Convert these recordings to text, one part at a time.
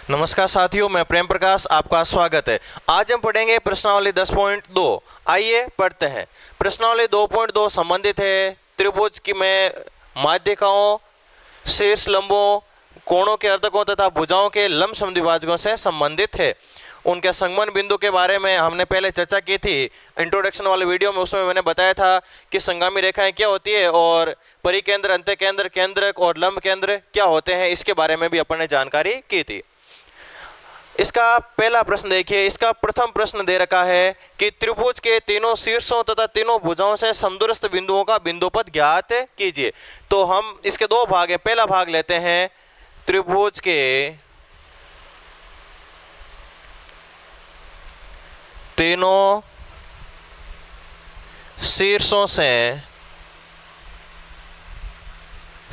नमस्कार साथियों, मैं प्रेम प्रकाश, आपका स्वागत है। आज हम पढ़ेंगे प्रश्नावली 10.2। आइए पढ़ते हैं। प्रश्नावली 2.2 संबंधित है त्रिभुज की में माध्यिकाओं, शीर्ष लंबों, कोणों के अर्धकों तथा भुजाओं के लंब समद्विभाजकों से संबंधित है। उनके संगमन बिंदु के बारे में हमने पहले चर्चा की थी इंट्रोडक्शन वाले वीडियो में। उसमें मैंने बताया था कि संगामी रेखाएं क्या होती है और परिकेंद्र, अंत्यकेंद्र, केंद्रक और लंब केंद्र क्या होते हैं, इसके बारे में भी अपन ने जानकारी की थी। इसका पहला प्रश्न देखिए। इसका प्रथम प्रश्न दे रखा है कि त्रिभुज के तीनों शीर्षों तथा तीनों भुजाओं से समदूरस्थ बिंदुओं का बिंदुपथ ज्ञात कीजिए। तो हम इसके दो भाग है। पहला भाग लेते हैं त्रिभुज के तीनों शीर्षों से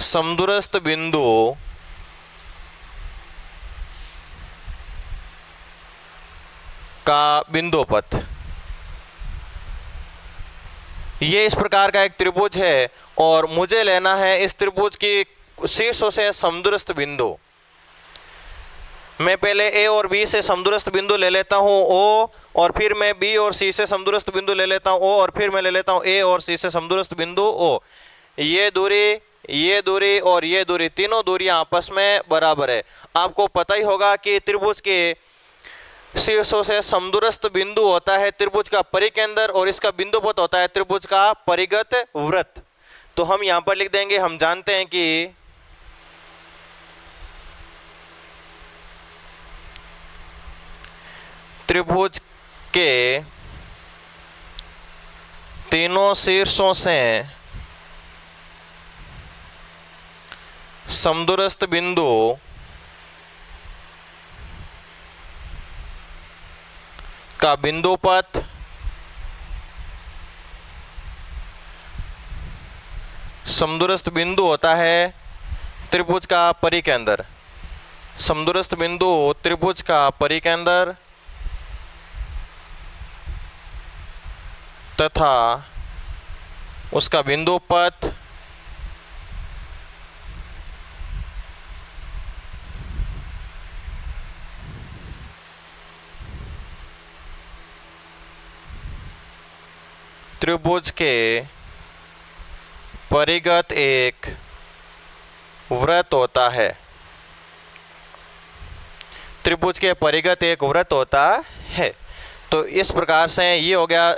समदूरस्थ बिंदु का बिंदुपथ। ये इस प्रकार का एक त्रिभुज है और मुझे लेना है इस त्रिभुज की शीर्षों से समदूरस्थ बिंदु। मैं पहले ए और बी से समदूरस्थ बिंदु ले लेता हूं ओ, और फिर मैं बी और सी से समदूरस्थ बिंदु ले लेता हूं ओ, और फिर मैं ले लेता हूं ए और सी से समदूरस्थ बिंदु ओ। ये दूरी और ये दूरी, तीनों दूरियां आपस में बराबर है। आपको पता ही होगा कि त्रिभुज के शीर्षों से समदूरस्थ बिंदु होता है त्रिभुज का परिकेंद्र और इसका बिंदुपथ होता है त्रिभुज का परिगत वृत्त। तो हम यहां पर लिख देंगे, हम जानते हैं कि त्रिभुज के तीनों शीर्षों से समदूरस्थ बिंदु का बिंदुपथ समदूरस्थ बिंदु होता है त्रिभुज का परिकेंद्र। समदूरस्थ बिंदु त्रिभुज का परिकेंद्र तथा उसका बिंदुपथ त्रिभुज के परिगत एक वृत्त होता है। त्रिभुज के परिगत एक वृत्त होता है। तो इस प्रकार से ये हो गया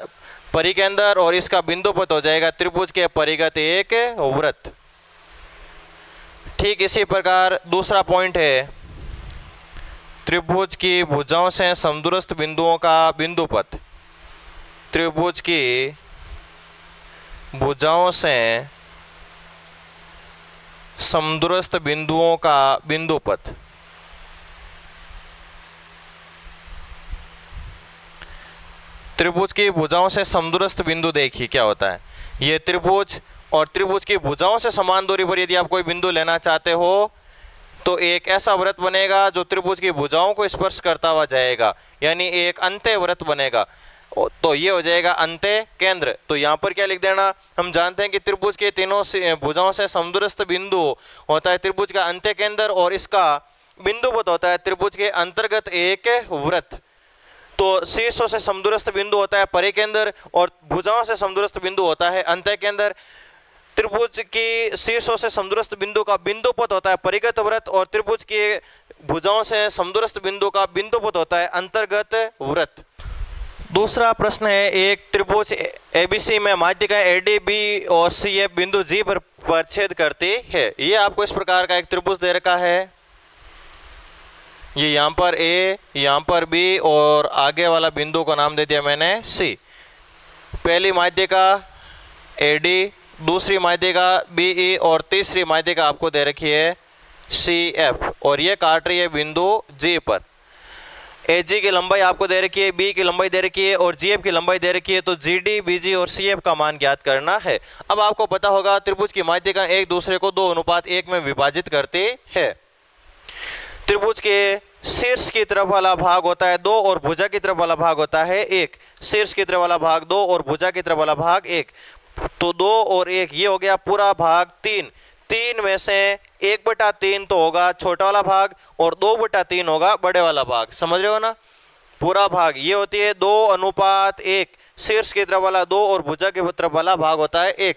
परिकेंद्र और इसका बिंदुपथ हो जाएगा त्रिभुज के परिगत एक वृत्त। ठीक इसी प्रकार दूसरा पॉइंट है त्रिभुज की भुजाओं से समदूरस्थ बिंदुओं का बिंदुपथ। त्रिभुज की भुजाओं से समदूरस्थ बिंदुओं का बिंदुपथ। त्रिभुज की भुजाओं से समदूरस्थ बिंदु देखिए क्या होता है। ये त्रिभुज और त्रिभुज की भुजाओं से समान दूरी पर यदि आप कोई बिंदु लेना चाहते हो तो एक ऐसा वृत्त बनेगा जो त्रिभुज की भुजाओं को स्पर्श करता हुआ जाएगा, यानी एक अंत्य वृत्त बनेगा। तो ये हो जाएगा अंत्य केंद्र। तो यहाँ पर क्या लिख देना, हम जानते हैं कि त्रिभुज के तीनों भुजाओं से समदूरस्थ बिंदु होता है त्रिभुज का अंत्य केंद्र और इसका बिंदुपथ होता है त्रिभुज के अंतर्गत एक वृत्त। तो शीर्षों से समदूरस्थ बिंदु होता है परिकेंद्र और भुजाओं से समदूरस्थ बिंदु होता है अंत्य केंद्र। त्रिभुज की शीर्षों से समदूरस्थ बिंदु का बिंदुपथ होता है परिगत वृत्त और त्रिभुज के भुजाओं से समदूरस्थ बिंदु का बिंदुपथ होता है अंतर्गत वृत्त। दूसरा प्रश्न है, एक त्रिभुज एबीसी में माध्यिकाएं एडीबी और सीएफ बिंदु जी पर छेद करती है। ये आपको इस प्रकार का एक त्रिभुज दे रखा है। ये यहाँ पर ए, यहाँ पर बी और आगे वाला बिंदु का नाम दे दिया मैंने सी। पहली माध्यिका एडी, दूसरी माध्यिका बीई और तीसरी माध्यिका आपको दे रखी है सीएफ और ये काट रही है बिंदु जी पर। एजी की लंबाई आपको दे रखी है, बी की लंबाई दे रखी है और जीएफ की लंबाई दे रखी है। तो जीडी, बीजी और सीएफ का मान ज्ञात करना है। अब आपको पता होगा त्रिभुज की माध्यिका एक दूसरे को 2:1 में विभाजित करती है। त्रिभुज के शीर्ष की तरफ वाला भाग होता है 2 और भुजा की तरफ वाला भाग होता है 1। शीर्ष की तरफ वाला भाग 2 और भुजा की तरफ वाला भाग 1। तो 2 और 1 ये हो गया पूरा भाग 3। 3 में से 1/3 तो होगा छोटा वाला भाग और 2/3 होगा बड़े वाला भाग। समझ रहे हो ना? पूरा भाग ये होती है 2:1। शीर्ष की तरफ वाला 2 और भुजा की तरफ वाला भाग होता है 1।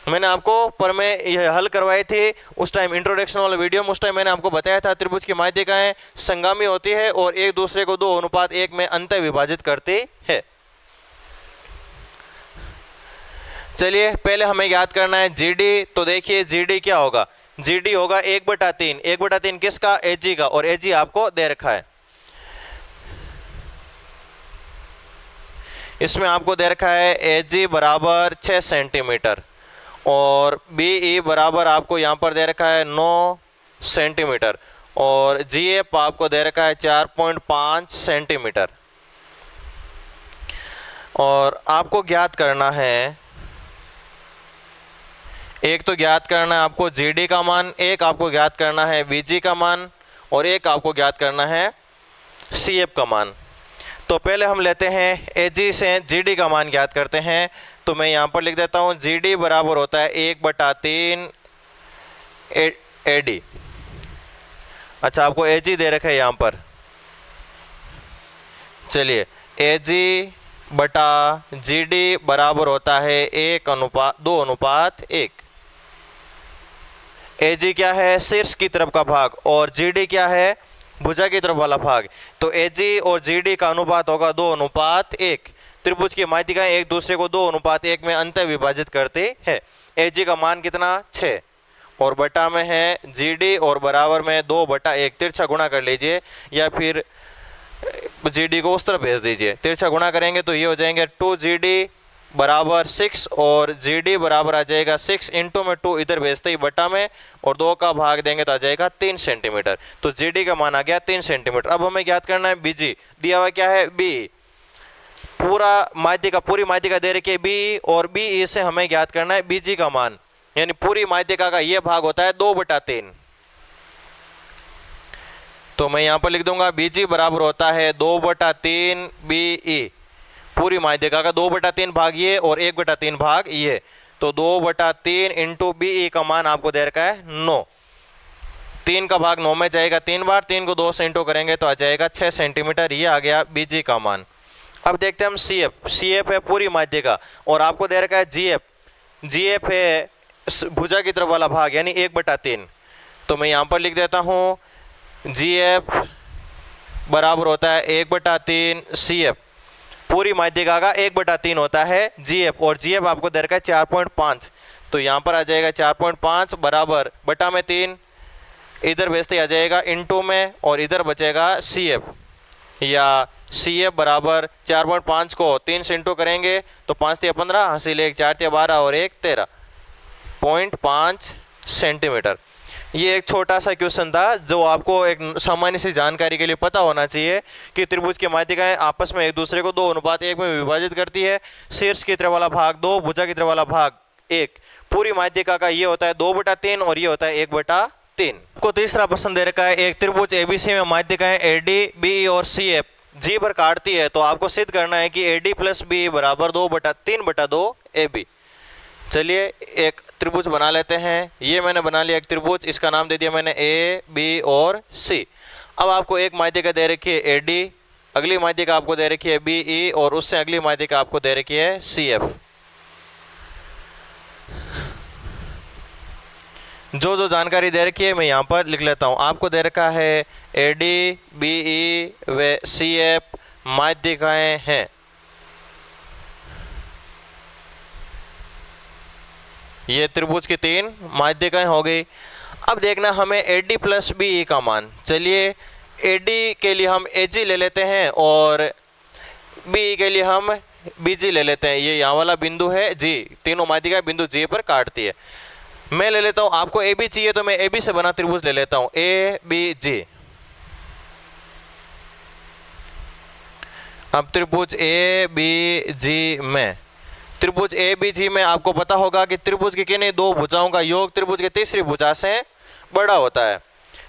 मैंने आपको पर में यह हल करवाई थी उस टाइम, इंट्रोडक्शन वाला वीडियो में। उस टाइम मैंने आपको बताया था त्रिभुज की माध्यिकाएं संगामी होती है और एक दूसरे को 2:1 में अंत विभाजित करती है। चलिए पहले हमें याद करना है जीडी। तो देखिए जीडी क्या होगा, जीडी होगा 1/3। 1/3 किसका? एजी का, और एजी आपको दे रखा है। इसमें आपको दे रखा है एजी बराबर 6 सेंटीमीटर और बीई बराबर आपको यहाँ पर दे रखा है 9 सेंटीमीटर और जीएफ आपको दे रखा है 4.5 सेंटीमीटर। और आपको ज्ञात करना है, एक तो ज्ञात करना है आपको जीडी का मान, एक आपको ज्ञात करना है बीजी का मान और एक आपको ज्ञात करना है सीएफ का मान। तो पहले हम लेते हैं एजी से जीडी का मान ज्ञात करते हैं। तो मैं यहाँ पर लिख देता हूँ जीडी बराबर होता है 1/3 एडी। अच्छा आपको एजी दे रखा है यहाँ पर। चलिए एजी बटा जीडी बराबर होता है 2:1। एजी क्या है? शीर्ष की तरफ का भाग और जीडी क्या है? भुजा की तरफ वाला भाग। तो एजी और जीडी का अनुपात होगा 2:1। त्रिभुज की माध्यिकाएं एक दूसरे को 2:1 में अंत विभाजित करते हैं। एजी का मान कितना? 6 और बटा में है जीडी और बराबर में 2/1। तिरछा गुणा कर लीजिए या फिर जीडी को उस तरफ भेज दीजिए। तिरछा गुणा करेंगे तो ये हो जाएंगे 2GD बराबर 6 और जीडी बराबर आ जाएगा 6 इंटू में 2 इधर भेजते ही बटा में और 2 का भाग देंगे तो आ जाएगा 3 सेंटीमीटर। तो जीडी का मान आ गया 3 सेंटीमीटर। अब हमें ज्ञात करना है बीजी। दिया हुआ क्या है? बी। पूरी माध्यिका दे रखी है बी और बी से हमें ज्ञात करना है बीजी का मान, यानी पूरी माध्यिका का ये भाग होता है 2/3। तो मैं यहां पर लिख दूंगा बीजी बराबर होता है 2/3 बीई। पूरी माध्यिका का 2/3 भाग ये और 1/3 भाग ये। तो 2/3 इंटू बीई का मान आपको दे रखा है 9। 3 का भाग 9 में जाएगा 3 बार, 3 को 2 से इंटू करेंगे तो आ जाएगा 6 सेंटीमीटर। ये आ गया बीजी का मान। अब देखते हैं हम सीएफ। सीएफ है पूरी माध्यिका और आपको दे रखा है जीएफ। जीएफ है भुजा की तरफ वाला भाग यानी 1/3। तो मैं यहाँ पर लिख देता हूँ जीएफ बराबर होता है 1/3 सीएफ। पूरी माध्यिका का 1/3 होता है जीएफ और जीएफ आपको दे रखा है 4.5। तो यहाँ पर आ जाएगा 4.5 बराबर बटा में 3, इधर भेजते आ जाएगा इंटू में और इधर बचेगा सीएफ, या सीएफ बराबर 4.5 को 3 से इंटू करेंगे तो 5 × 15 हासिल 1 4 × 12 और 1 13.5 सेंटीमीटर। ये एक छोटा सा क्वेश्चन था जो आपको एक सामान्य सी जानकारी के लिए पता होना चाहिए कि त्रिभुज की माध्यिकाएं आपस में एक दूसरे को 2:1 में विभाजित करती है। शीर्ष की तरफ वाला भाग 2, भुजा की तरफ वाला भाग 1। पूरी माध्यिका का ये होता है 2/3 और ये होता है 1/3। को तीसरा प्रश्न दे रखा है एक त्रिभुज एबीसी में माध्यिकाएं एडी, बी और सीएफ जी पर काटती है तो आपको सिद्ध करना है कि एडी प्लस बी बराबर 2/3/2 AB। चलिए एक त्रिभुज बना लेते हैं। ये मैंने बना लिया एक त्रिभुज, इसका नाम दे दिया मैंने ए, बी और सी। अब आपको एक माध्यिका दे रखी है एडी, अगली माध्यिका आपको दे रखी है बीई और उससे अगली माध्यिका आपको दे रखी है सीएफ। जो जो जानकारी दे रखी है मैं यहाँ पर लिख लेता हूँ। आपको दे रखा है एडी, बीई व सीएफ माध्यिकाएं हैं। ये त्रिभुज की 3 माध्यिकाएं हो गई। अब देखना हमें एडी प्लस बीई का मान। चलिए एडी के लिए हम एजी ले लेते हैं और बीई के लिए हम बीजी ले लेते हैं। ये यहाँ वाला बिंदु है जी, तीनों माध्यिकाएं बिंदु जी पर काटती है। मैं ले लेता हूँ, आपको ए बी चाहिए तो मैं ए बी से बना त्रिभुज ले लेता हूँ, ए बी जी। अब त्रिभुज ए बी जी में, त्रिभुज ए बी जी में आपको पता होगा कि त्रिभुज की किन्हीं 2 भुजाओं का योग त्रिभुज की तीसरी भुजा से बड़ा होता है।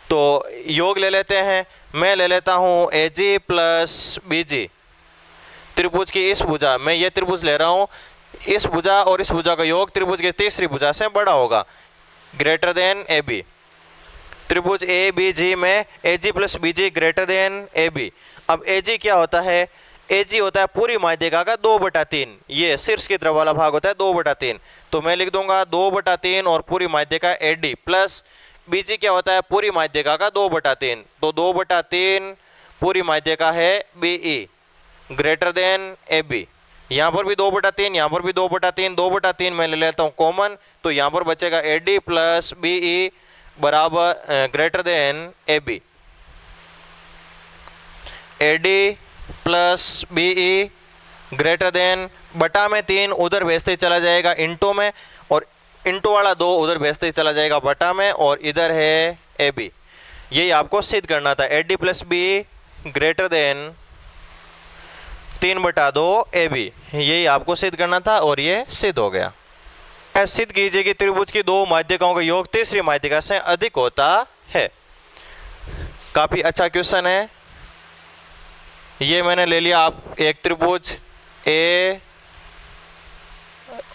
तो योग ले लेते हैं। मैं ले लेता हूँ ए जी प्लस बी जी। त्रिभुज की इस भुजा, मैं ये त्रिभुज ले रहा हूँ, इस भुजा और इस भुजा का योग त्रिभुज की तीसरी भुजा से बड़ा होगा। Greater than A B. त्रिभुज ए बी जी में A G plus B G greater than A B. अब ए जी क्या होता है? ए जी होता है पूरी माध्यिका का 2/3। ये शीर्ष की तरफ वाला भाग होता है 2/3। तो मैं लिख दूंगा 2/3 और पूरी माध्यिका ए डी प्लस बी जी क्या होता है? पूरी माध्यिका का 2/3। तो 2/3 पूरी माध्यिका है B E greater than A B. यहाँ पर भी 2/3, यहाँ पर भी 2/3, 2/3 मैं ले लेता हूँ कॉमन। तो यहाँ पर बचेगा A D plus B E बराबर greater than A B. A D plus B E greater than बटा में 3 उधर भेजते ही चला जाएगा इंटू में, और इंटू वाला 2 उधर भेजते ही चला जाएगा बटा में, और इधर है ए बी। यही आपको सिद्ध करना था। A D plus B greater than 3/2 A B, यही आपको सिद्ध करना था और ये सिद्ध हो गया। सिद्ध कीजिए कि त्रिभुज की 2 माध्यिकाओं का योग तीसरी माध्यिका से अधिक होता है। काफी अच्छा क्वेश्चन है। ये मैंने ले लिया, आप एक त्रिभुज ए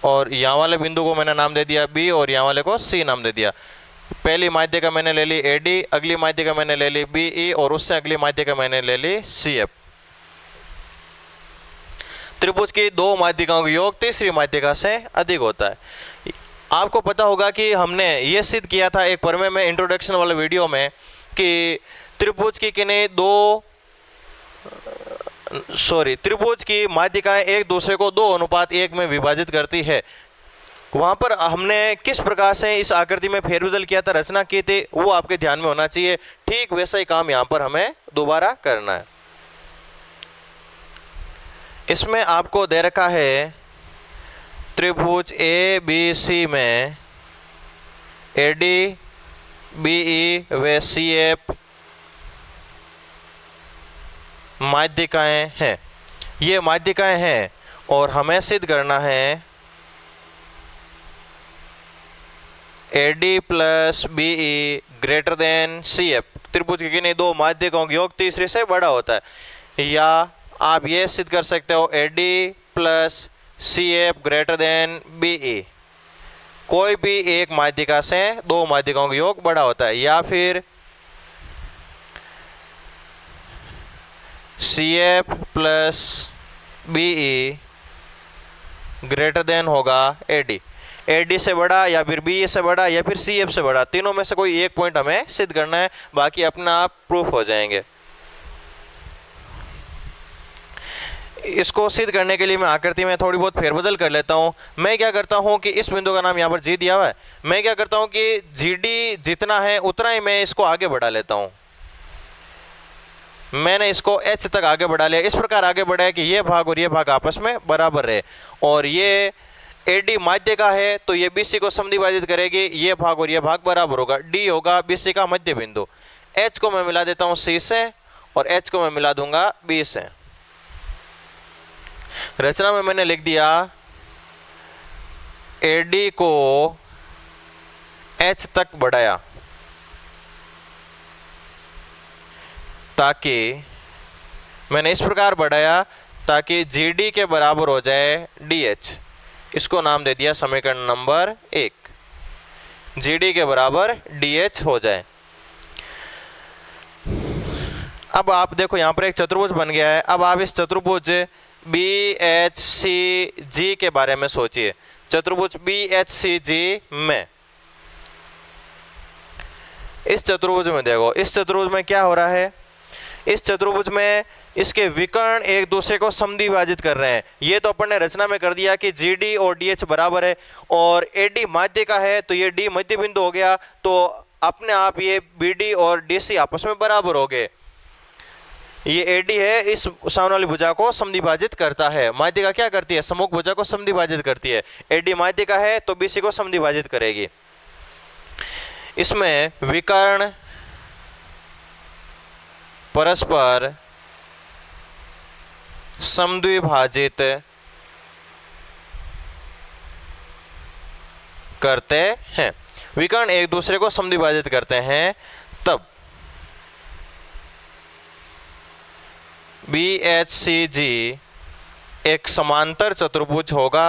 और यहाँ वाले बिंदु को मैंने नाम दे दिया बी और यहाँ वाले को सी नाम दे दिया। पहली माध्यिका मैंने ले ली ए डी, अगली माध्यिका मैंने ले ली बी ई और उससे अगली माध्यिका मैंने ले ली सी एफ। त्रिभुज की 2 माध्यिकाओं का योग तीसरी माध्यिका से अधिक होता है। आपको पता होगा कि हमने ये सिद्ध किया था एक प्रमेय में इंट्रोडक्शन वाले वीडियो में कि त्रिभुज की किन्हीं त्रिभुज की माध्यिकाएं एक दूसरे को 2:1 में विभाजित करती है। वहां पर हमने किस प्रकार से इस आकृति में फेरबदल किया था, रचना की थी, वो आपके ध्यान में होना चाहिए। ठीक वैसा ही काम यहाँ पर हमें दोबारा करना है। इसमें आपको दे रखा है त्रिभुज ए बी सी में ए डी बी ई व सी एफ माध्यिकाएं हैं। ये माध्यिकाएं हैं और हमें सिद्ध करना है A D plus B E greater than C F. त्रिभुज की किन्हीं 2 माध्यिकाओं का योग तीसरे से बड़ा होता है। या आप ये सिद्ध कर सकते हो A D plus C F greater than B E. कोई भी एक माध्यिका से 2 माध्यिकाओं का योग बड़ा होता है। या फिर C F plus B E greater than होगा ए डी। ए डी से बड़ा या फिर बी ई से बड़ा या फिर सी एफ से बड़ा, तीनों में से कोई एक पॉइंट हमें सिद्ध करना है, बाकी अपना आप प्रूफ हो जाएंगे। इसको सिद्ध करने के लिए मैं आकृति में थोड़ी बहुत फेरबदल कर लेता हूँ। मैं क्या करता हूँ कि इस बिंदु का नाम यहाँ पर जी दिया हुआ है, मैं क्या करता हूँ कि जी डी जितना है उतना ही मैं इसको आगे बढ़ा लेता हूँ। मैंने इसको एच तक आगे बढ़ा लिया, इस प्रकार आगे बढ़ाया कि ये भाग और ये भाग आपस में बराबर रहे। और ये ए डी माध्यिका है तो ये बी सी को समद्विभाजित करेगी, ये भाग और ये भाग बराबर होगा। डी होगा बी सी का मध्य बिंदु। एच को मैं मिला देता हूँ सी से और एच को मैं मिला दूंगा बी से। रचना में मैंने लिख दिया ए डी को एच तक बढ़ाया ताकि मैंने इस प्रकार बढ़ाया ताकि जी डी के बराबर हो जाए डी एच। इसको नाम दे दिया समीकरण नंबर 1। जी डी के बराबर डी एच हो जाए। अब आप देखो यहाँ पर एक चतुर्भुज बन गया है। अब आप इस चतुर्भुज बी एच सी जी के बारे में सोचिए। चतुर्भुज बी एच सी जी में इस चतुर्भुज में देखो, इस चतुर्भुज में क्या हो रहा है? इस चतुर्भुज में इसके विकर्ण एक दूसरे को समद्विभाजित कर रहे हैं। ये तो अपन ने रचना में कर दिया कि जी डी और डी एच बराबर है, और ए डी माध्यिका है तो ये डी मध्य बिंदु हो गया, तो अपने आप ये बी डी और डी सी आपस में बराबर हो गए। ये ए डी है, इस सामने वाली भुजा को समद्विभाजित करता है। माध्यिका क्या करती है? सम्मुख भुजा को समद्विभाजित करती है। ए डी माध्यिका है तो बी सी को समद्विभाजित करेगी। इसमें विकर्ण परस्पर समद्विभाजित करते हैं। विकर्ण एक दूसरे को समद्विभाजित करते हैं तब बी एच सी जी एक समांतर चतुर्भुज होगा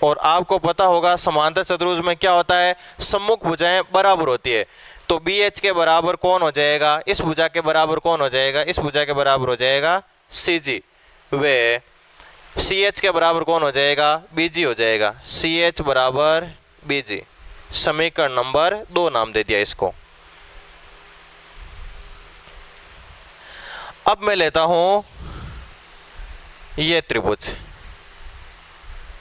और आपको पता होगा समांतर चतुर्भुज में क्या होता है, सम्मुख भुजाएं बराबर होती है। तो बी एच के बराबर कौन हो जाएगा, इस भुजा के बराबर कौन हो जाएगा, इस भुजा के बराबर हो जाएगा सी जी। वे सी एच के बराबर कौन हो जाएगा, बी जी हो जाएगा। सी एच बराबर बी जी, समीकरण नंबर 2 नाम दे दिया इसको। अब मैं लेता हूं ये त्रिभुज,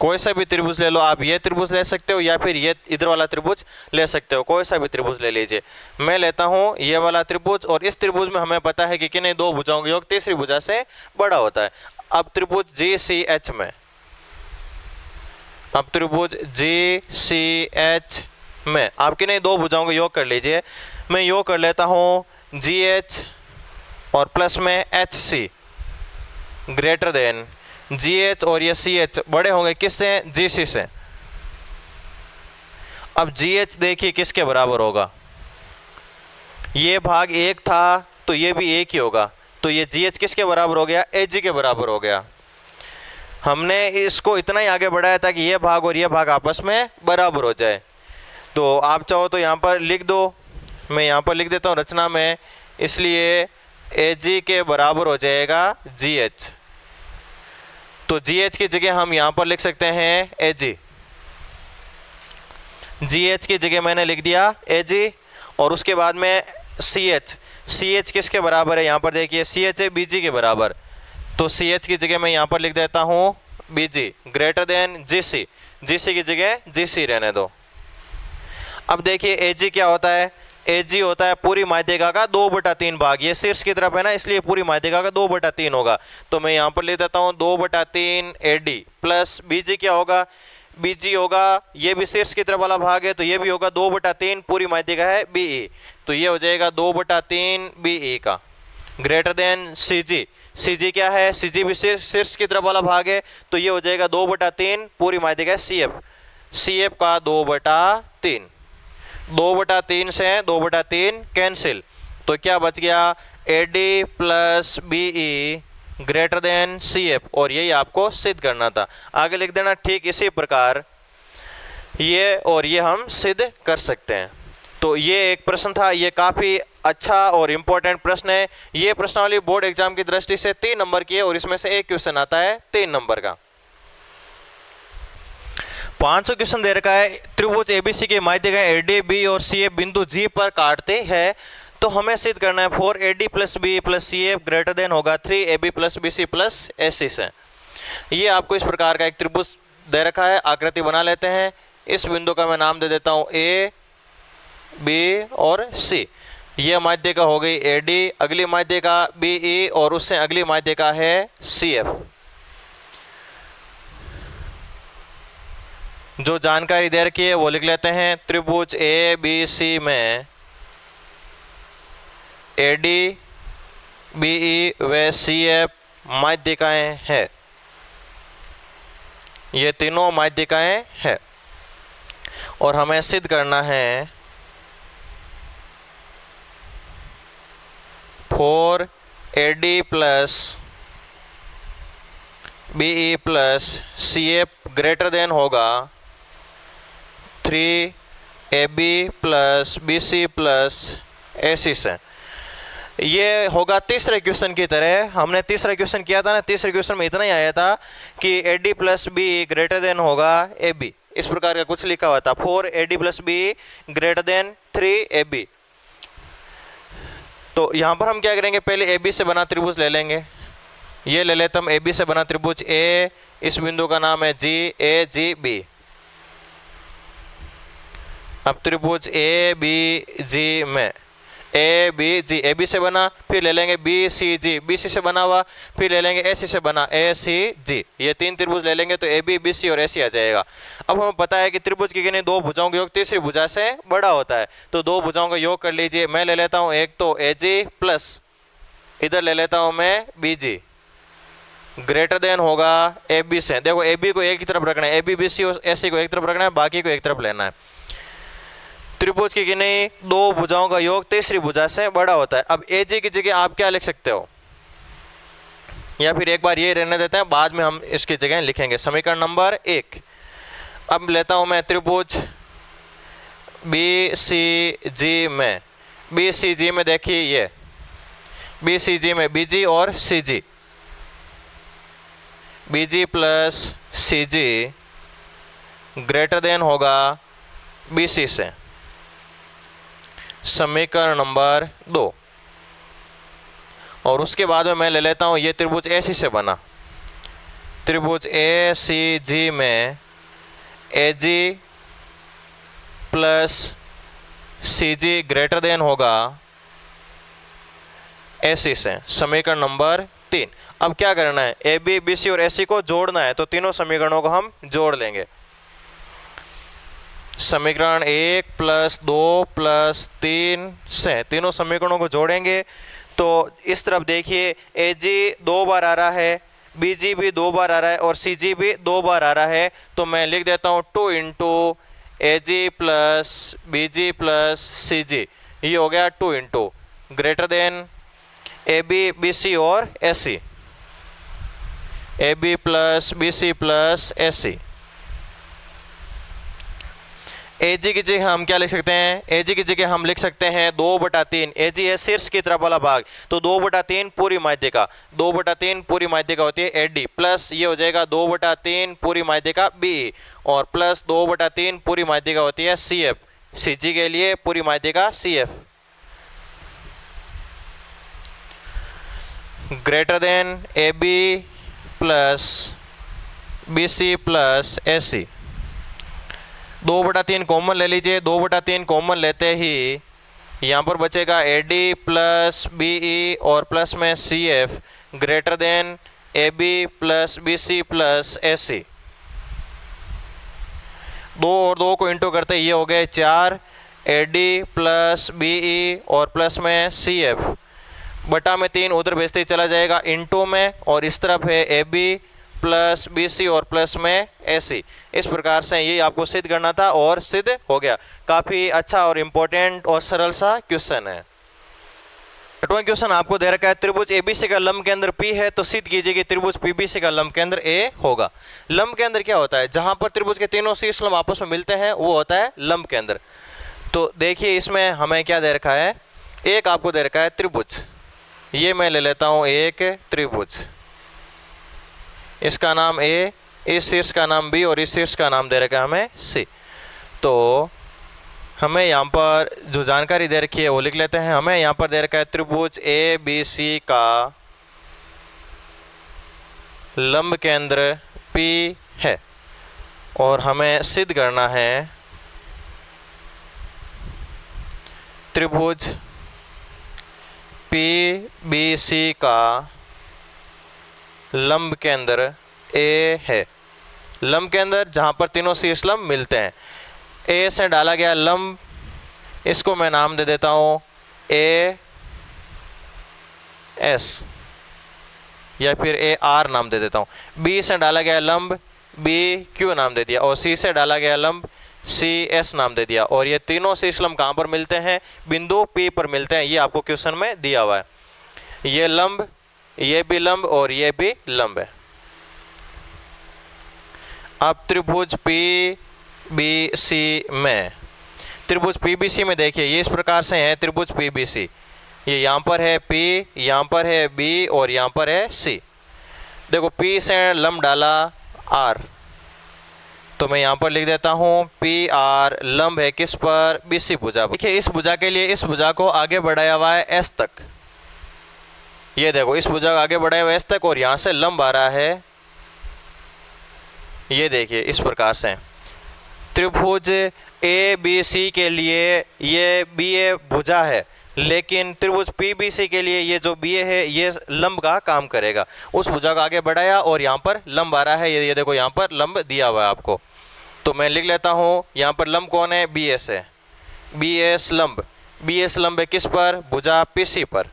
कोई सा भी त्रिभुज ले लो आप, ये त्रिभुज ले सकते हो या फिर ये इधर वाला त्रिभुज ले सकते हो, कोई सा भी त्रिभुज ले लीजिए। मैं लेता हूँ ये वाला त्रिभुज, और इस त्रिभुज में हमें पता है कि किन्हीं दो भुजाओं का योग तीसरी भुजा से बड़ा होता है। अब त्रिभुज जी सी एच में, अब त्रिभुज जी सी एच में आप किन्हीं दो भुजाओं का योग कर लीजिए। मैं योग कर लेता हूँ जी एच और प्लस में H C greater than G H, और ये सी एच बड़े होंगे किससे, जी सी से। अब जी एच देखिए किसके बराबर होगा, ये भाग 1 था तो ये भी 1 ही होगा, तो ये जी एच किसके बराबर हो गया, एच जी के बराबर हो गया। हमने इसको इतना ही आगे बढ़ाया था कि ये भाग और ये भाग आपस में बराबर हो जाए। तो आप चाहो तो यहाँ पर लिख दो, मैं यहाँ पर लिख देता हूँ रचना में, इसलिए एच जी के बराबर हो जाएगा जी एच। तो जी एच की जगह हम यहाँ पर लिख सकते हैं एच जी, जी एच की जगह मैंने लिख दिया एच जी, और उसके बाद में सी एच, सी एच किसके बराबर है, यहाँ पर देखिए सी एच है बी जी के बराबर, तो सी एच की जगह मैं यहाँ पर लिख देता हूँ बी जी ग्रेटर देन जी सी, जी सी की जगह जी सी रहने दो। अब देखिए एच जी क्या होता है, एच जी होता है पूरी माध्यिका का 2/3 भाग, ये शीर्ष की तरफ है ना, इसलिए पूरी माध्यिका का 2/3 होगा। तो मैं यहाँ पर लिख देता हूँ 2/3 ए डी प्लस बी जी क्या होगा, बी जी होगा, ये भी शीर्ष की तरफ वाला भाग है तो ये भी होगा 2/3, पूरी माध्यिका है बी ई, तो ये हो जाएगा 2/3 बी ई का ग्रेटर देन सी जी, सी जी क्या है, सी जी भी शीर्ष की तरफ वाला भाग है तो ये हो जाएगा 2/3, पूरी माध्यिका है सी एफ, सी एफ का 2/3, 2/3 से 2/3 कैंसिल, तो क्या बच गया A D plus B E greater than C F, और यही आपको सिद्ध करना था। आगे लिख देना ठीक इसी प्रकार ये और ये हम सिद्ध कर सकते हैं। तो ये एक प्रश्न था, ये काफ़ी अच्छा और इम्पोर्टेंट प्रश्न है। ये प्रश्नावली बोर्ड एग्जाम की दृष्टि से 3 नंबर की है और इसमें से एक क्वेश्चन आता है 3 नंबर का। 500 क्वेश्चन दे रखा है, त्रिभुज एबीसी की माध्यिका एडी बी और सी एफ बिंदु जी पर काटते हैं, तो हमें सिद्ध करना है 4 A D plus B plus C F greater than होगा 3 A B plus B C plus A C से। ये आपको इस प्रकार का एक त्रिभुज दे रखा है, आकृति बना लेते हैं। इस बिंदु का मैं नाम दे देता हूँ ए बी और सी। ये माध्यिका हो गई ए डी, अगली माध्यिका बी ई और उससे अगली माध्यिका है सी एफ। जो जानकारी दे रखी है वो लिख लेते हैं। त्रिभुज ए बी सी में ए डी बी ई व सी एफ माध्यिकाएं हैं, ये तीनों माध्यिकाएं हैं और हमें सिद्ध करना है 4 A D plus B E plus C F greater than होगा 3 A B plus B C plus A C से। ये होगा तीसरे क्वेश्चन की तरह। हमने तीसरा क्वेश्चन किया था ना, तीसरे क्वेश्चन में इतना ही आया था कि ए D plus B greater than होगा ए बी, इस प्रकार का कुछ लिखा हुआ था 4 A D plus B greater than 3 A B. तो यहाँ पर हम क्या करेंगे, पहले ए बी से बना त्रिभुज ले लेंगे। ये ले लेते हम ए बी से बना त्रिभुज ए, इस बिंदु का नाम है जी, ए जी बी। अब त्रिभुज ए बी जी में ए बी जी, ए बी से बना, फिर ले लेंगे बी सी जी, बी सी से बना हुआ, फिर ले लेंगे ए सी से बना ए सी जी। ये 3 त्रिभुज ले लेंगे तो ए बी बी सी और ए सी आ जाएगा। अब हमें पता है कि त्रिभुज की किन्हीं 2 भुजाओं का योग तीसरी भुजा से बड़ा होता है, तो 2 भुजाओं का योग कर लीजिए। मैं ले लेता हूँ एक तो ए जी प्लस इधर ले लेता हूँ मैं बी जी ग्रेटर देन होगा ए बी से। देखो ए बी को एक ही तरफ रखना है, ए बी बी सी और ए सी को एक तरफ रखना है, बाकी को एक तरफ लेना है। त्रिभुज की किन्हीं 2 भुजाओं का योग तीसरी भुजा से बड़ा होता है। अब ए जी की जगह आप क्या लिख सकते हो, या फिर एक बार ये रहने देते हैं, बाद में हम इसकी जगह लिखेंगे। समीकरण नंबर 1, अब लेता हूँ मैं त्रिभुज बी सी जी में। बी सी जी में देखिए ये बी सी जी में बी जी और सी जी, बी जी प्लस सी जी ग्रेटर देन होगा बी सी से। समीकरण नंबर 2। और उसके बाद में मैं ले लेता हूँ ये त्रिभुज ए सी से बना। त्रिभुज ए सी जी में A G plus C ji greater than होगा ए सी से। समीकरण नंबर 3। अब क्या करना है, ए बी बी सी और ए सी को जोड़ना है, तो तीनों समीकरणों को हम जोड़ लेंगे। समीकरण 1 प्लस 2 प्लस 3 से तीनों समीकरणों को जोड़ेंगे तो इस तरफ देखिए ए जी 2 बार आ रहा है, बी जी भी 2 बार आ रहा है और सी जी भी 2 बार आ रहा है। तो मैं लिख देता हूँ 2 into A G plus B G plus C G, ये हो गया 2 into greater than A B B C और A C, A B plus B C plus A C. A G की जगह हम क्या लिख सकते हैं, ए जी की जगह हम लिख सकते हैं 2/3। ए जी है शीर्ष की तरफ वाला भाग, तो 2/3 पूरी माध्यिका, 2/3 पूरी माध्यिका होती है ए डी, प्लस ये हो जाएगा 2/3 पूरी माध्यिका बी, और प्लस 2/3 पूरी माध्यिका होती है सी एफ, सी जी के लिए पूरी माध्यिका C F. Greater than A B plus B C plus A C. 2/3 common ले लीजिए, 2/3 कॉमन लेते ही यहाँ पर बचेगा A D plus B E और प्लस में C F greater than A B plus B C plus A C. 2 और 2 को इंटू करते ये हो गए 4, A D plus B E और प्लस में सी एफ बटा में 3 उधर भेजते ही चला जाएगा इंटू में, और इस तरफ है A B plus B C और प्लस में ए सी। इस प्रकार से ये आपको सिद्ध करना था और सिद्ध हो गया। काफ़ी अच्छा और इम्पोर्टेंट और सरल सा क्वेश्चन है। 8वां क्वेश्चन आपको दे रखा है त्रिभुज एबीसी का लंब केंद्र P है, तो सिद्ध कीजिए कि त्रिभुज पीबीसी का लंब केंद्र A होगा। लंब केंद्र क्या होता है, जहां पर त्रिभुज के तीनों शीर्ष लंब आपस में मिलते हैं वो होता है लंब केंद्र। तो देखिए इसमें हमें क्या दे रखा है, एक आपको दे रखा है त्रिभुज, ये मैं ले लेता हूं एक त्रिभुज, इसका नाम A, इस शीर्ष का नाम B और इस शीर्ष का नाम दे रखा है हमें C। तो हमें यहाँ पर जो जानकारी दे रखी है वो लिख लेते हैं। हमें यहाँ पर दे रखा है त्रिभुज ABC का लंब केंद्र P है, और हमें सिद्ध करना है त्रिभुज PBC का लंब केंद्र A है। लंब केंद्र जहाँ पर तीनों शीर्ष लंब मिलते हैं। A से डाला गया लंब, इसको मैं नाम दे देता हूँ AS या फिर AR नाम दे देता हूँ। B से डाला गया लंब BQ नाम दे दिया, और C से डाला गया लंब CS नाम दे दिया। और ये तीनों शीर्ष लंब कहाँ पर मिलते हैं, बिंदु P पर मिलते हैं। ये आपको क्वेश्चन में दिया हुआ है। ये लंब, ये भी लंब और ये भी लंब है। अब त्रिभुज PBC में, त्रिभुज PBC में देखिए ये इस प्रकार से है त्रिभुज PBC। ये यहाँ पर है P, यहाँ पर है B और यहाँ पर है C। देखो P से लंब डाला R, तो मैं यहाँ पर लिख देता हूँ PR लंब है किस पर, BC भुजा पर। देखिए इस भुजा के लिए इस भुजा को आगे बढ़ाया हुआ है S तक, ये देखो इस भुजा को आगे बढ़ाया हुआ है S तक, और यहाँ से लंब आ रहा है, ये देखिए इस प्रकार से। त्रिभुज ABC के लिए ये BA भुजा है, लेकिन त्रिभुज PBC के लिए ये जो BA है ये लंब का काम करेगा। उस भुजा को आगे बढ़ाया और यहाँ पर लंब आ रहा है, ये देखो यहाँ पर लंब दिया हुआ है आपको। तो मैं लिख लेता हूँ यहाँ पर लंब कौन है, BS है, BS लंब, BS लंब है किस पर, भुजा PC पर।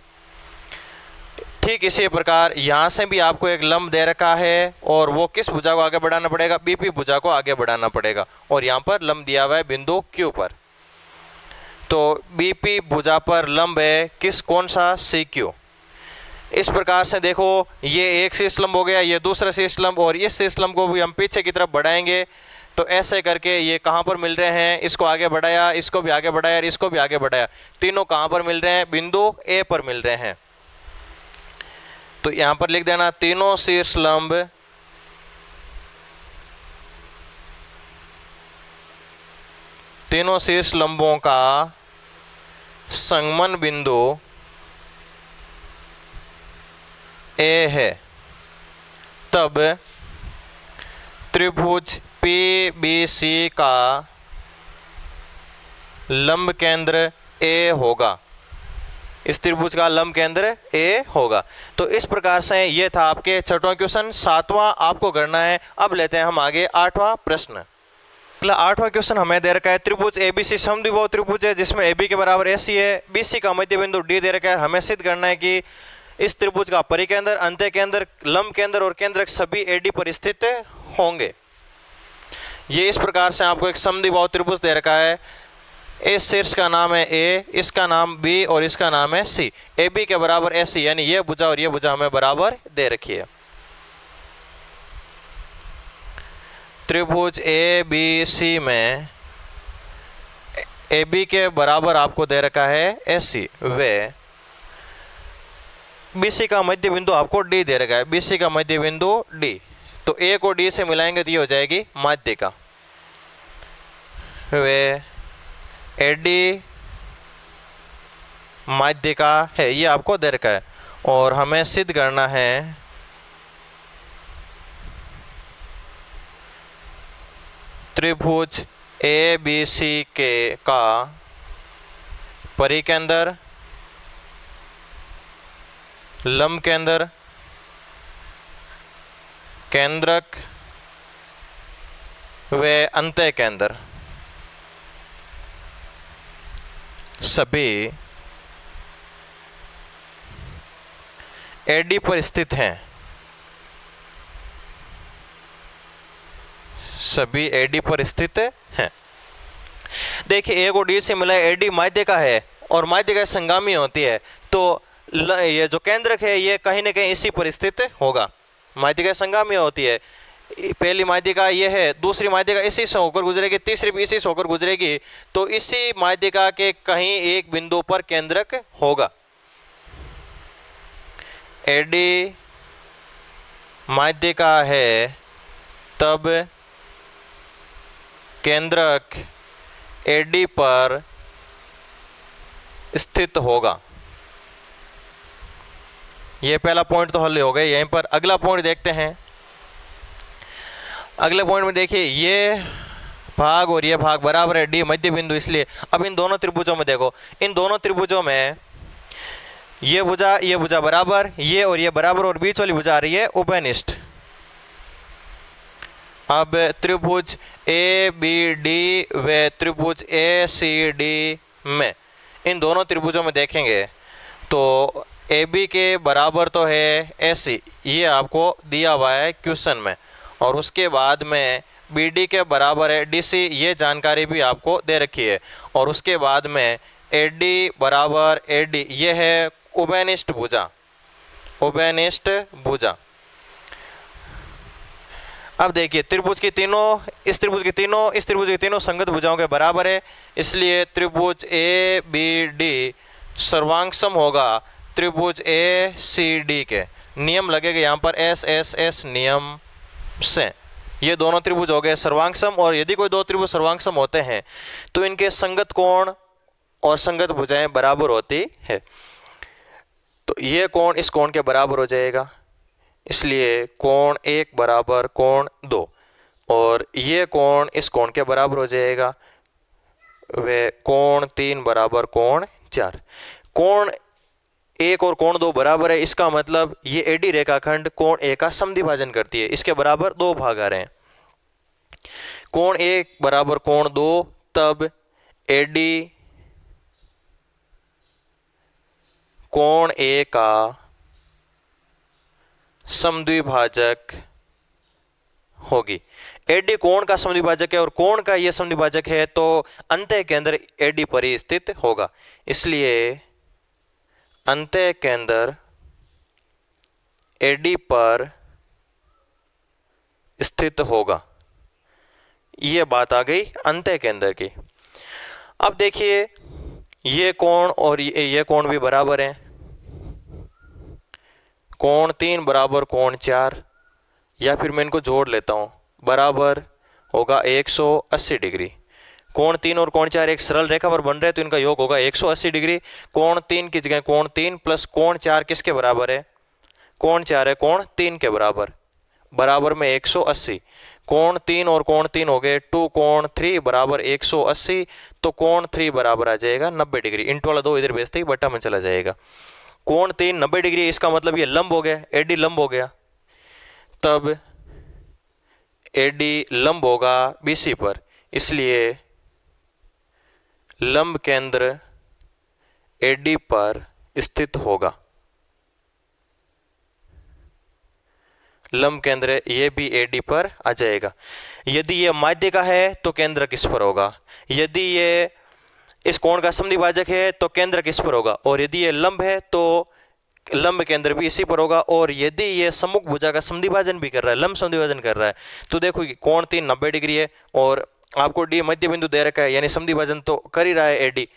ठीक इसी प्रकार यहाँ से भी आपको एक लंब दे रखा है, और वो किस भुजा को आगे बढ़ाना पड़ेगा, BP भुजा को आगे बढ़ाना पड़ेगा, और यहाँ पर लंब दिया हुआ है बिंदु Q पर। तो BP भुजा पर लंब है किस, कौन सा, CQ। इस प्रकार से देखो ये एक शीर्ष लंब हो गया, ये दूसरा शीर्ष लंब, और इस शीर्ष लंब को भी हम पीछे की तरफ बढ़ाएंगे तो ऐसे करके ये कहाँ पर मिल रहे हैं, इसको आगे बढ़ाया, इसको भी आगे बढ़ाया और इसको भी आगे बढ़ाया, तीनों कहाँ पर मिल रहे हैं, बिंदु ए पर मिल रहे हैं। तो यहाँ पर लिख देना तीनों शीर्ष लंब तीनों शीर्ष लंबों का संगमन बिंदु ए है, तब त्रिभुज PBC का लंब केंद्र ए होगा। इस त्रिभुज का लंब केंद्र ए होगा। तो इस प्रकार से ये था आपके छठवां क्वेश्चन। सातवां आपको करना है। अब लेते हैं हम आगे आठवां प्रश्न। आठवां क्वेश्चन हमें दे रखा है त्रिभुज ABC समद्विबाहु त्रिभुज है जिसमें AB के बराबर AC है, BC का मध्य बिंदु D दे रखा है। हमें सिद्ध करना है कि इस त्रिभुज का परिकेंद्र, अंत्य केंद्र, लंब केंद्र और केंद्रक सभी AD पर स्थित होंगे। ये इस प्रकार से आपको एक समद्विबाहु त्रिभुज दे रखा है। इस शीर्ष का नाम है A, इसका नाम B और इसका नाम है C। AB के बराबर AC, यानी ये भुजा और ये भुजा हमें बराबर दे रखी है। त्रिभुज ABC में AB के बराबर आपको दे रखा है AC व BC का मध्य बिंदु आपको D दे रखा है। BC का मध्य बिंदु D, तो A को D से मिलाएंगे तो ये हो जाएगी माध्यिका। वे AD माध्यिका है, ये आपको दे रखा है और हमें सिद्ध करना है त्रिभुज ABC के का परिकेंद्र, लंब केंद्र, केंद्रक व अंत्य केंद्र सभी AD पर स्थित हैं। सभी AD पर स्थित हैं। देखिए A को D से मिला है, AD माध्यिका है और माध्यिका संगामी होती है, तो ये जो केंद्रक है ये कहीं ना कहीं इसी पर स्थित होगा। माध्यिका संगामी होती है। पहली माध्यिका ये है, दूसरी माध्यिका इसी से होकर गुजरेगी, तीसरी भी इसी से होकर गुजरेगी, तो इसी माध्यिका के कहीं एक बिंदु पर केंद्रक होगा। AD माध्यिका है तब केंद्रक AD पर स्थित होगा। ये पहला पॉइंट तो हल हो गया। यहीं पर अगला पॉइंट देखते हैं। अगले पॉइंट में देखिए ये भाग और ये भाग बराबर है, D मध्य बिंदु, इसलिए अब इन दोनों त्रिभुजों में देखो, इन दोनों त्रिभुजों में ये भुजा बराबर, ये और ये बराबर और बीच वाली भुजा आ रही है उभयनिष्ठ। अब त्रिभुज ABD व त्रिभुज ACD में इन दोनों त्रिभुजों में देखेंगे तो AB के बराबर तो है AC, ये आपको दिया हुआ है क्वेश्चन में, और उसके बाद में BD के बराबर है DC, ये जानकारी भी आपको दे रखी है, और उसके बाद में AD बराबर AD, ये है उभयनिष्ठ भुजा, उभयनिष्ठ भुजा। अब देखिए त्रिभुज की तीनों, इस त्रिभुज की तीनों संगत भुजाओं के बराबर है, इसलिए त्रिभुज ABD सर्वांग होगा त्रिभुज ACD के। नियम लगेगा यहाँ पर SSS नियम से। ये दोनों त्रिभुज हो गए सर्वांग, और यदि कोई दो त्रिभुज सर्वांग होते हैं तो इनके संगत कोण और संगत भुजाएं बराबर होती है। तो ये कोण इस कोण के बराबर हो जाएगा, इसलिए कोण 1 बराबर कोण 2, और ये कोण इस कोण के बराबर हो जाएगा, वे कोण 3 बराबर कोण 4। कोण 1 और कोण 2 बराबर है, इसका मतलब ये AD रेखाखंड कोण A का समद्विभाजन करती है, इसके बराबर 2 भाग आ रहे हैं। कोण 1 बराबर कोण 2, तब AD कोण A का समद्विभाजक होगी। AD कोण का समद्विभाजक है और कोण का ये समद्विभाजक है, तो अंत्य केंद्र AD पर ही स्थित होगा, इसलिए अंत्य केंद्र AD पर स्थित होगा। ये बात आ गई अंत्य केंद्र की। अब देखिए ये कोण और ये कोण भी बराबर हैं, कोण 3 बराबर कोण 4, या फिर मैं इनको जोड़ लेता हूँ, बराबर होगा 180 डिग्री। कोण 3 और कोण 4 एक सरल रेखा पर बन रहे हैं तो इनका योग होगा 180 डिग्री। कोण 3 की जगह कोण 3 प्लस कोण 4 किसके बराबर है, कोण 4 है कोण 3 के बराबर, बराबर में 180। कोण 3 और कोण 3 हो गए 2 कोण 3 बराबर 180, तो कोण 3 बराबर आ जाएगा 90 डिग्री। इंटू वाला 2 इधर भेजते ही बटा में चला जाएगा। कोण 3 90 डिग्री, इसका मतलब ये लंब हो गया, एडी लंब हो गया, तब एडी लंब होगा बीसी पर, इसलिए लंब केंद्र एडी पर स्थित होगा। लंब केंद्र ये भी एडी पर आ जाएगा। यदि ये माध्य का है तो केंद्र किस पर होगा, यदि ये इस कोण का समद्विभाजक है तो केंद्र किस पर होगा, और यदि ये लंब है तो लंब केंद्र भी इसी पर होगा। और यदि ये सम्मुख भुजा का समद्विभाजन भी कर रहा है, लंब समद्विभाजन कर रहा है, तो देखो कोण 3 90 डिग्री है और आपको डी मध्य बिंदु दे रखा है, यानी समद्विभाजन तो कर ही रहा है एडी।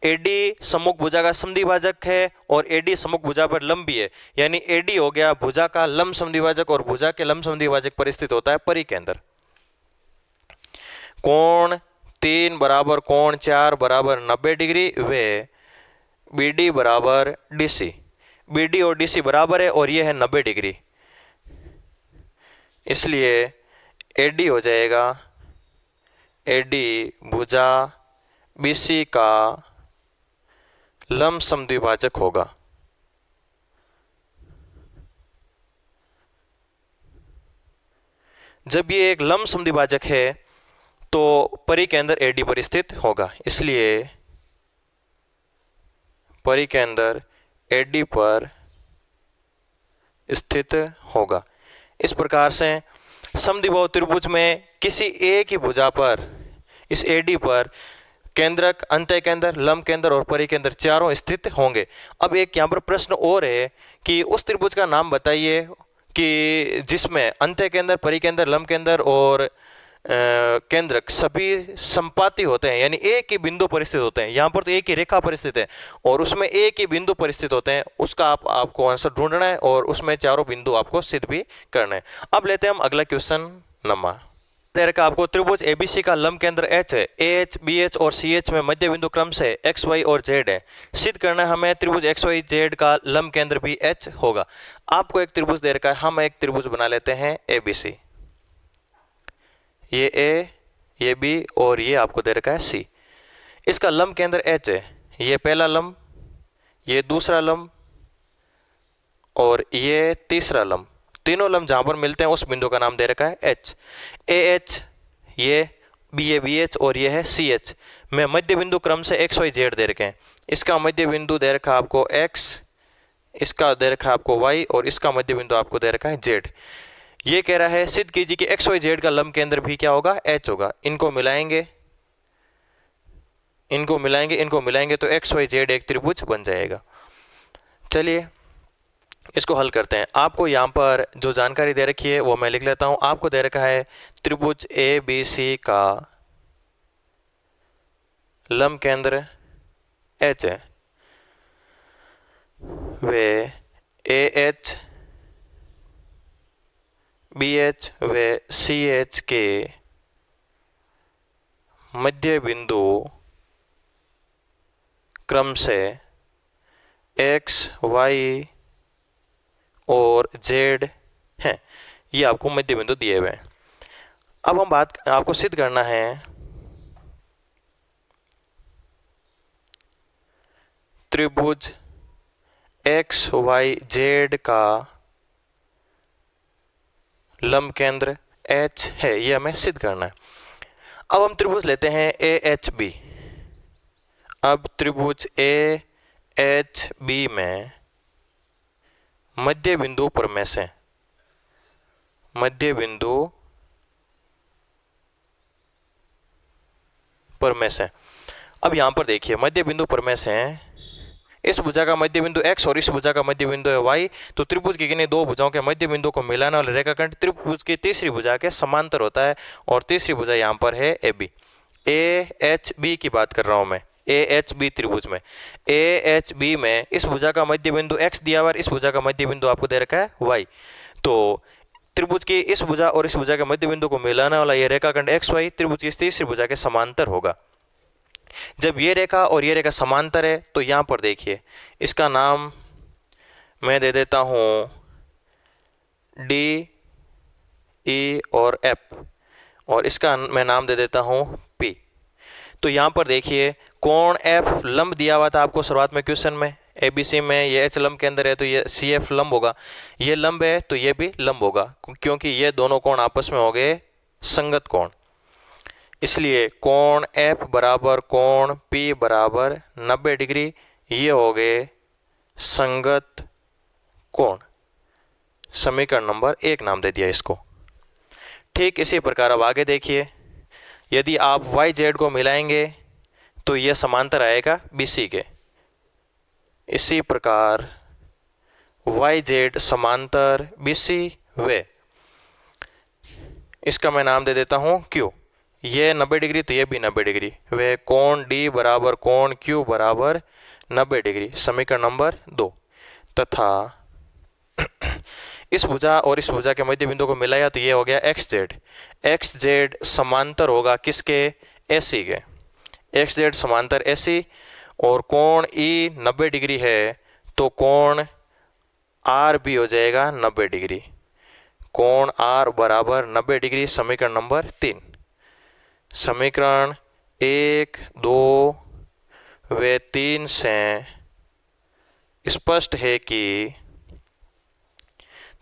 एडी सम्मुख भुजा का समद्विभाजक है और एडी सम्मुख भुजा पर लंब भी है, यानी एडी हो गया भुजा का लंब समद्विभाजक और भुजा के लंब समद्विभाजक पर स्थित होता है परिकेंद्र। कोण 3 बराबर कोण 4 बराबर 90 डिग्री वे बीडी बराबर डीसी, बीडी और डीसी बराबर है और ये है 90 डिग्री, इसलिए एडी हो जाएगा, एडी भुजा बीसी का लंब समद्विभाजक होगा। जब ये एक लंब समद्विभाजक है तो परिकेंद्र एडी पर स्थित होगा, इसलिए परिकेंद्र एडी पर स्थित होगा। इस प्रकार से समद्विबाहु त्रिभुज में किसी एक ही भुजा पर इस एडी पर केंद्रक, अंत्य केंद्र, लंब केंद्र और परिकेंद्र चारों स्थित होंगे। अब एक यहाँ पर प्रश्न और है कि उस त्रिभुज का नाम बताइए कि जिसमें अंत्य केंद्र, परिकेंद्र, लंब केंद्र और केंद्रक सभी संपाती होते हैं, यानी एक ही बिंदु पर स्थित होते हैं। यहाँ पर तो एक ही रेखा पर स्थित है और उसमें एक ही बिंदु पर स्थित होते हैं, उसका आपको आंसर ढूंढना है और उसमें चारों बिंदु आपको सिद्ध भी करना है। अब लेते हैं हम अगला क्वेश्चन नंबर। दे रखा आपको त्रिभुज एबीसी का लंब केंद्र एच है, एच बी एच और सी एच में मध्य बिंदु क्रम से एक्स वाई और जेड है। सिद्ध करना है हमें त्रिभुज एक्स वाई जेड का लंब केंद्र भी एच होगा। आपको एक त्रिभुज दे रखा है, हम एक त्रिभुज बना लेते हैं एबीसी, ये ए, ये बी और ये आपको दे रखा है सी। इसका लंब केंद्र एच है, ये पहला लंब, ये दूसरा लंब और ये तीसरा लंब। तीनों लंब जहां पर मिलते हैं उस बिंदु का नाम दे रखा है एच। ए एच ये बी एच और ये है सी एच में मध्य बिंदु क्रम से एक्स वाई जेड दे रखे हैं। इसका मध्य बिंदु दे रखा आपको एक्स, इसका दे रखा आपको वाई और इसका मध्य बिंदु आपको दे रखा है जेड। ये कह रहा है सिद्ध कीजिए कि एक्स वाई जेड का लंब केंद्र भी क्या होगा, एच होगा। इनको मिलाएंगे, इनको मिलाएंगे, इनको मिलाएंगे तो एक्स वाई जेड एक त्रिभुज बन जाएगा। चलिए इसको हल करते हैं। आपको यहाँ पर जो जानकारी दे रखी है वो मैं लिख लेता हूँ। आपको दे रखा है त्रिभुज ए बी सी का लंब केंद्र एच है, वे ए एच बी एच व सी एच के मध्य बिंदु क्रम से एक्स वाई और जेड हैं। ये आपको मध्य बिंदु दिए हुए हैं। अब हम बात, आपको सिद्ध करना है त्रिभुज एक्स वाई जेड का लंब केंद्र एच है, ये हमें सिद्ध करना है। अब हम त्रिभुज लेते हैं ए एच बी। अब त्रिभुज ए एच बी में मध्य बिंदु पर में से, मध्य बिंदु पर में से, अब यहां पर देखिए मध्य बिंदु पर में से इस भुजा का मध्य बिंदु x और इस भुजा का मध्य बिंदु है y, तो त्रिभुज की किन्हीं दो भुजाओं के मध्य बिंदु को मिलाने वाला रेखाखंड त्रिभुज की तीसरी भुजा के समांतर होता है, और तीसरी भुजा यहाँ पर है AB। AHB की बात कर रहा हूँ मैं, AHB त्रिभुज में, AHB में इस भुजा का मध्य बिंदु x दिया हुआ है, इस भुजा का मध्य बिंदु आपको दे रखा है y। तो त्रिभुज की इस भुजा और इस भुजा के मध्य बिंदु को मिलाने वाला यह रेखाखंड XY त्रिभुज की इस तीसरी भुजा के समांतर होगा। जब ये रेखा और ये रेखा समांतर है तो यहाँ पर देखिए, इसका नाम मैं दे देता हूँ D, E और F, और इसका मैं नाम दे देता हूँ P। तो यहाँ पर देखिए कोण F लंब दिया हुआ था आपको शुरुआत में क्वेश्चन में, ABC में ये H लंब के अंदर है तो ये CF लंब होगा, ये लंब है तो ये भी लंब होगा, क्योंकि ये दोनों कोण आपस में हो गए संगत कोण। इसलिए कोण F बराबर कोण P बराबर 90 डिग्री, ये हो गए संगत कोण। समीकरण नंबर 1 नाम दे दिया इसको। ठीक इसी प्रकार अब आगे देखिए, यदि आप YZ को मिलाएंगे तो यह समांतर आएगा BC के। इसी प्रकार YZ समांतर BC वे, इसका मैं नाम दे देता हूँ Q। ये 90 डिग्री तो ये भी 90 डिग्री, वे कोण D बराबर कोण Q बराबर 90 डिग्री। समीकरण नंबर 2। तथा इस भुजा और इस भुजा के मध्य बिंदु को मिलाया तो ये हो गया XZ। XZ समांतर होगा किसके? AC के। XZ समांतर AC, और कोण E 90 डिग्री है तो कोण R भी हो जाएगा 90 डिग्री। कोण R बराबर 90 डिग्री। समीकरण नंबर 3। समीकरण 1, 2 व 3 से स्पष्ट है कि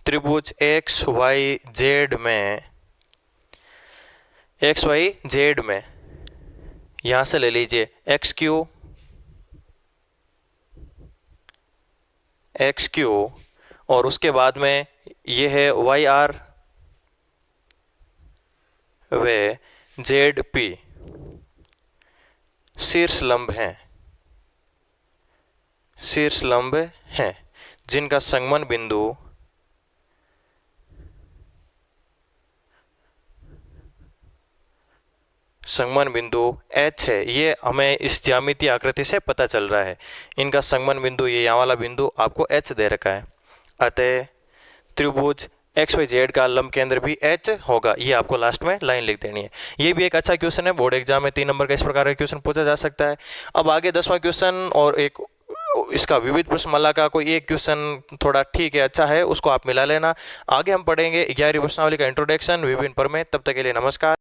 त्रिभुज XYZ में यहाँ से ले लीजिए XQ और उसके बाद में ये है YR व ZP शीर्ष लंब हैं, जिनका संगमन बिंदु H है। ये हमें इस ज्यामितीय आकृति से पता चल रहा है। इनका संगमन बिंदु ये यहाँ वाला बिंदु आपको H दे रखा है। अतः त्रिभुज XYZ का लंब केंद्र भी H होगा। ये आपको लास्ट में लाइन लिख देनी है। ये भी एक अच्छा क्वेश्चन है, बोर्ड एग्जाम में 3 नंबर का इस प्रकार का क्वेश्चन पूछा जा सकता है। अब आगे 10वां क्वेश्चन और एक इसका विविध प्रश्नमाला का कोई एक क्वेश्चन थोड़ा ठीक है, अच्छा है, उसको आप मिला लेना। आगे हम पढ़ेंगे 11वीं प्रश्नावली का इंट्रोडक्शन विभिन्न पर में। तब तक के लिए नमस्कार।